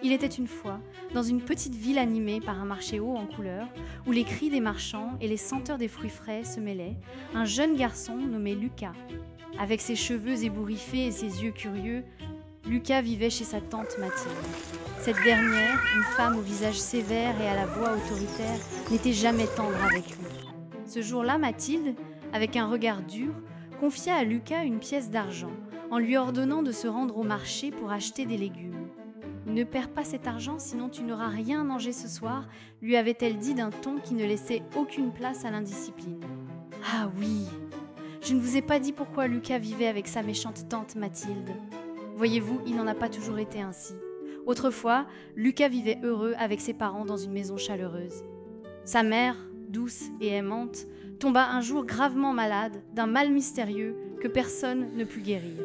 Il était une fois, dans une petite ville animée par un marché haut en couleurs, où les cris des marchands et les senteurs des fruits frais se mêlaient, un jeune garçon nommé Lucas. Avec ses cheveux ébouriffés et ses yeux curieux, Lucas vivait chez sa tante Mathilde. Cette dernière, une femme au visage sévère et à la voix autoritaire, n'était jamais tendre avec lui. Ce jour-là, Mathilde, avec un regard dur, confia à Lucas une pièce d'argent, en lui ordonnant de se rendre au marché pour acheter des légumes. « Ne perds pas cet argent, sinon tu n'auras rien à manger ce soir », lui avait-elle dit d'un ton qui ne laissait aucune place à l'indiscipline. « Ah oui, je ne vous ai pas dit pourquoi Lucas vivait avec sa méchante tante Mathilde. Voyez-vous, il n'en a pas toujours été ainsi. Autrefois, Lucas vivait heureux avec ses parents dans une maison chaleureuse. Sa mère, douce et aimante, tomba un jour gravement malade d'un mal mystérieux que personne ne put guérir.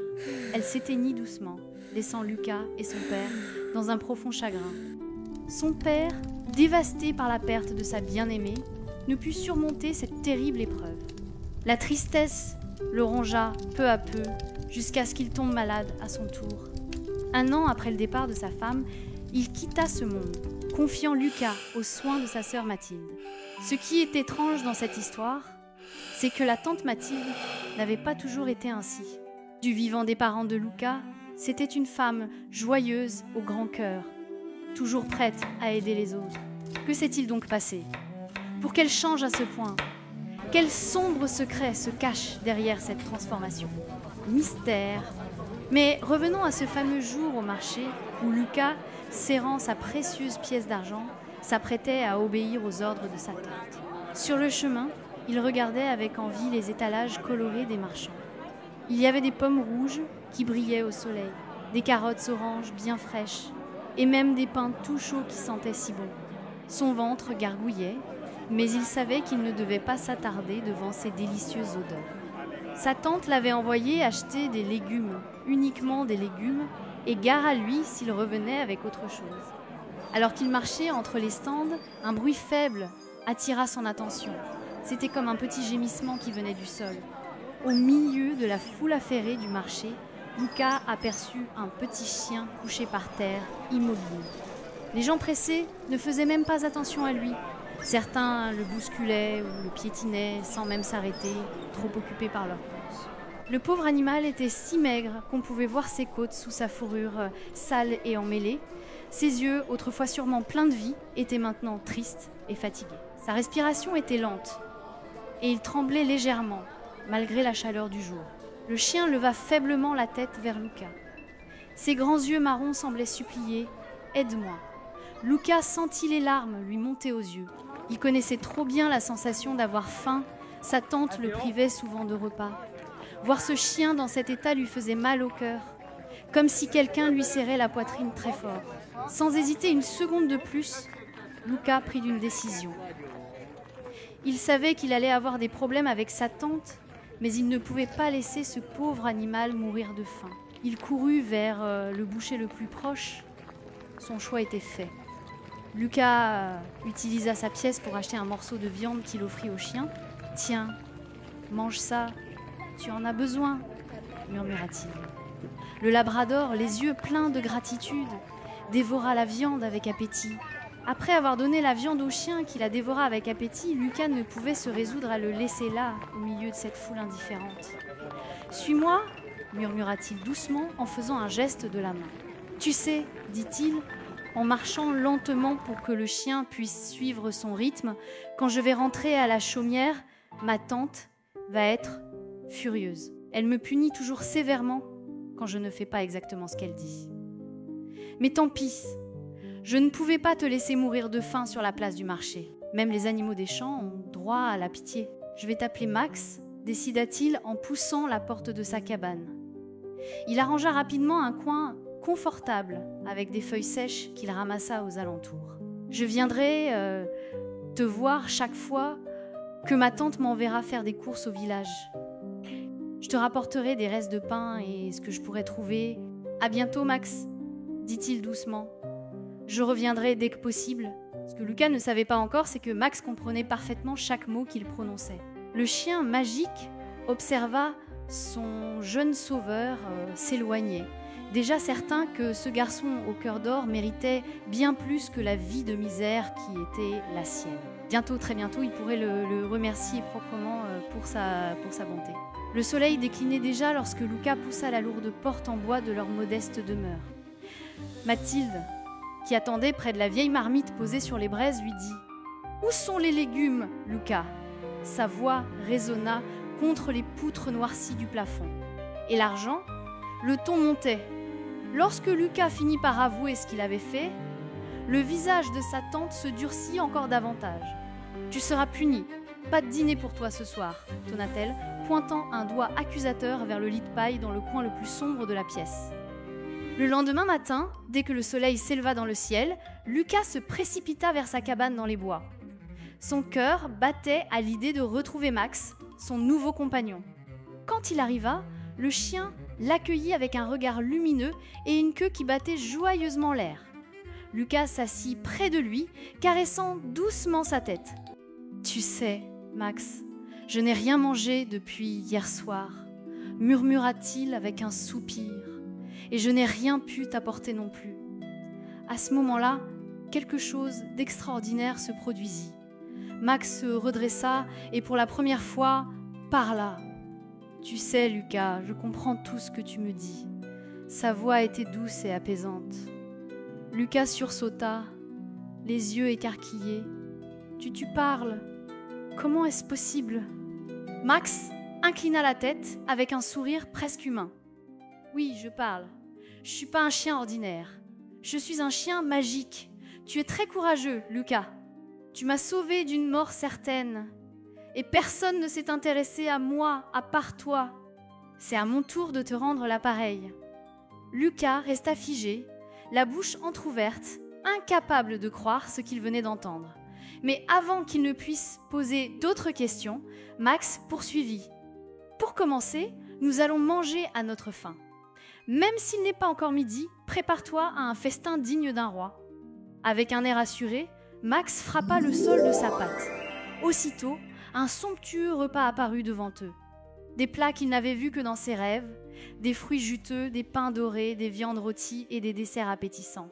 Elle s'éteignit doucement, laissant Lucas et son père dans un profond chagrin. Son père, dévasté par la perte de sa bien-aimée, ne put surmonter cette terrible épreuve. La tristesse le rongea peu à peu jusqu'à ce qu'il tombe malade à son tour. 1 an après le départ de sa femme, il quitta ce monde, confiant Lucas aux soins de sa sœur Mathilde. Ce qui est étrange dans cette histoire, c'est que la tante Mathilde n'avait pas toujours été ainsi. Du vivant des parents de Lucas, c'était une femme joyeuse au grand cœur, toujours prête à aider les autres. Que s'est-il donc passé pour qu'elle change à ce point? Quel sombre secret se cache derrière cette transformation? Mystère. Mais revenons à ce fameux jour au marché où Lucas, serrant sa précieuse pièce d'argent, s'apprêtait à obéir aux ordres de sa tante. Sur le chemin, il regardait avec envie les étalages colorés des marchands. Il y avait des pommes rouges qui brillaient au soleil, des carottes oranges bien fraîches, et même des pains tout chauds qui sentaient si bon. Son ventre gargouillait, mais il savait qu'il ne devait pas s'attarder devant ces délicieuses odeurs. Sa tante l'avait envoyé acheter des légumes, uniquement des légumes, et gare à lui s'il revenait avec autre chose. Alors qu'il marchait entre les stands, un bruit faible attira son attention. C'était comme un petit gémissement qui venait du sol. Au milieu de la foule affairée du marché, Lucas aperçut un petit chien couché par terre, immobile. Les gens pressés ne faisaient même pas attention à lui. Certains le bousculaient ou le piétinaient sans même s'arrêter, trop occupés par leur course. Le pauvre animal était si maigre qu'on pouvait voir ses côtes sous sa fourrure sale et emmêlée. Ses yeux, autrefois sûrement pleins de vie, étaient maintenant tristes et fatigués. Sa respiration était lente et il tremblait légèrement, malgré la chaleur du jour. Le chien leva faiblement la tête vers Lucas. Ses grands yeux marrons semblaient supplier « Aide-moi ». Lucas sentit les larmes lui monter aux yeux. Il connaissait trop bien la sensation d'avoir faim. Sa tante le privait souvent de repas. Voir ce chien dans cet état lui faisait mal au cœur, comme si quelqu'un lui serrait la poitrine très fort. Sans hésiter une seconde de plus, Lucas prit une décision. Il savait qu'il allait avoir des problèmes avec sa tante, mais il ne pouvait pas laisser ce pauvre animal mourir de faim. Il courut vers le boucher le plus proche. Son choix était fait. Lucas utilisa sa pièce pour acheter un morceau de viande qu'il offrit au chien. « Tiens, mange ça, tu en as besoin », murmura-t-il. Le labrador, les yeux pleins de gratitude, dévora la viande avec appétit. Après avoir donné la viande au chien qui la dévora avec appétit, Lucas ne pouvait se résoudre à le laisser là, au milieu de cette foule indifférente. « Suis-moi » murmura-t-il doucement en faisant un geste de la main. « Tu sais, dit-il, en marchant lentement pour que le chien puisse suivre son rythme, quand je vais rentrer à la chaumière, ma tante va être furieuse. Elle me punit toujours sévèrement quand je ne fais pas exactement ce qu'elle dit. Mais tant pis, je ne pouvais pas te laisser mourir de faim sur la place du marché. Même les animaux des champs ont droit à la pitié. Je vais t'appeler Max, décida-t-il en poussant la porte de sa cabane. Il arrangea rapidement un coin confortable avec des feuilles sèches qu'il ramassa aux alentours. Je viendrai te voir chaque fois que ma tante m'enverra faire des courses au village. Je te rapporterai des restes de pain et ce que je pourrai trouver. À bientôt, Max, dit-il doucement. Je reviendrai dès que possible. Ce que Lucas ne savait pas encore, c'est que Max comprenait parfaitement chaque mot qu'il prononçait. Le chien magique observa son jeune sauveur s'éloigner. déjà certain que ce garçon au cœur d'or méritait bien plus que la vie de misère qui était la sienne. Bientôt, très bientôt, il pourrait le remercier proprement pour sa bonté. Le soleil déclinait déjà lorsque Luca poussa la lourde porte en bois de leur modeste demeure. Mathilde, qui attendait près de la vieille marmite posée sur les braises, lui dit « Où sont les légumes, Luca ?» Sa voix résonna contre les poutres noircies du plafond. Et l'argent, le ton montait. Lorsque Luca finit par avouer ce qu'il avait fait, le visage de sa tante se durcit encore davantage. « Tu seras puni. Pas de dîner pour toi ce soir, » tonna-t-elle, pointant un doigt accusateur vers le lit de paille dans le coin le plus sombre de la pièce. Le lendemain matin, dès que le soleil s'éleva dans le ciel, Luca se précipita vers sa cabane dans les bois. Son cœur battait à l'idée de retrouver Max, son nouveau compagnon. Quand il arriva, le chien l'accueillit avec un regard lumineux et une queue qui battait joyeusement l'air. Luca s'assit près de lui, caressant doucement sa tête. « Tu sais, Max, je n'ai rien mangé depuis hier soir, » murmura-t-il avec un soupir, « et je n'ai rien pu t'apporter non plus. » À ce moment-là, quelque chose d'extraordinaire se produisit. Max se redressa et pour la première fois, parla. « Tu sais, Luca, je comprends tout ce que tu me dis. » Sa voix était douce et apaisante. Luca sursauta, les yeux écarquillés. « Tu parles. Comment est-ce possible ?» Max inclina la tête avec un sourire presque humain. « Oui, je parle. Je suis pas un chien ordinaire. Je suis un chien magique. Tu es très courageux, Luca. Tu m'as sauvé d'une mort certaine. Et personne ne s'est intéressé à moi à part toi. C'est à mon tour de te rendre l'appareil. » Luca resta figé, la bouche entr'ouverte, incapable de croire ce qu'il venait d'entendre. Mais avant qu'il ne puisse poser d'autres questions, Max poursuivit. « Pour commencer, nous allons manger à notre faim. Même s'il n'est pas encore midi, prépare-toi à un festin digne d'un roi. » Avec un air assuré, Max frappa le sol de sa patte. Aussitôt, un somptueux repas apparut devant eux. Des plats qu'il n'avait vus que dans ses rêves, des fruits juteux, des pains dorés, des viandes rôties et des desserts appétissants.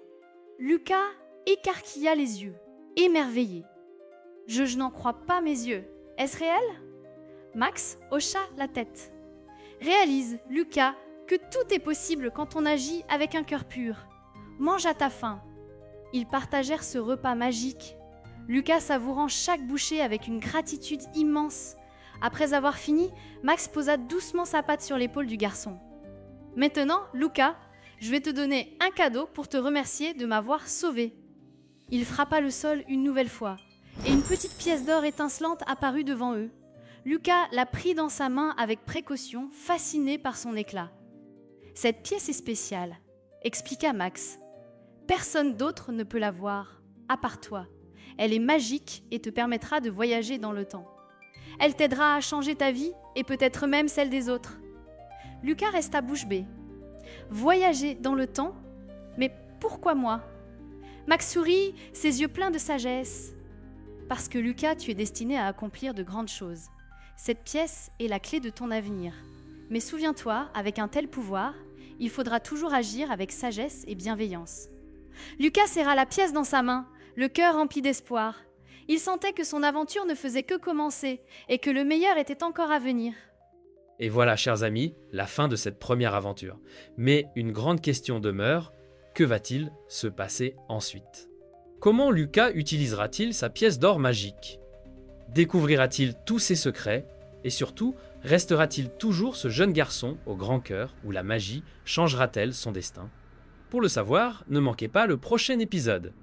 Luca écarquilla les yeux, émerveillé. « Je n'en crois pas mes yeux. Est-ce réel ?» Max hocha la tête. « Réalise, Luca, que tout est possible quand on agit avec un cœur pur. Mange à ta faim. » Ils partagèrent ce repas magique, Luca savourant chaque bouchée avec une gratitude immense. Après avoir fini, Max posa doucement sa patte sur l'épaule du garçon. « Maintenant, Luca, je vais te donner un cadeau pour te remercier de m'avoir sauvé. » Il frappa le sol une nouvelle fois, et une petite pièce d'or étincelante apparut devant eux. Luca la prit dans sa main avec précaution, fasciné par son éclat. « Cette pièce est spéciale, » expliqua Max. « Personne d'autre ne peut la voir, à part toi. Elle est magique et te permettra de voyager dans le temps. Elle t'aidera à changer ta vie et peut-être même celle des autres. » Luca resta bouche bée. « Voyager dans le temps ? Mais pourquoi moi ?» Max sourit, ses yeux pleins de sagesse. « Parce que Luca, tu es destiné à accomplir de grandes choses. Cette pièce est la clé de ton avenir. Mais souviens-toi, avec un tel pouvoir, il faudra toujours agir avec sagesse et bienveillance. » Luca serra la pièce dans sa main, le cœur rempli d'espoir. Il sentait que son aventure ne faisait que commencer et que le meilleur était encore à venir. Et voilà, chers amis, la fin de cette première aventure. Mais une grande question demeure, que va-t-il se passer ensuite ? Comment Luca utilisera-t-il sa pièce d'or magique ? Découvrira-t-il tous ses secrets ? Et surtout, restera-t-il toujours ce jeune garçon au grand cœur où la magie changera-t-elle son destin ? Pour le savoir, ne manquez pas le prochain épisode.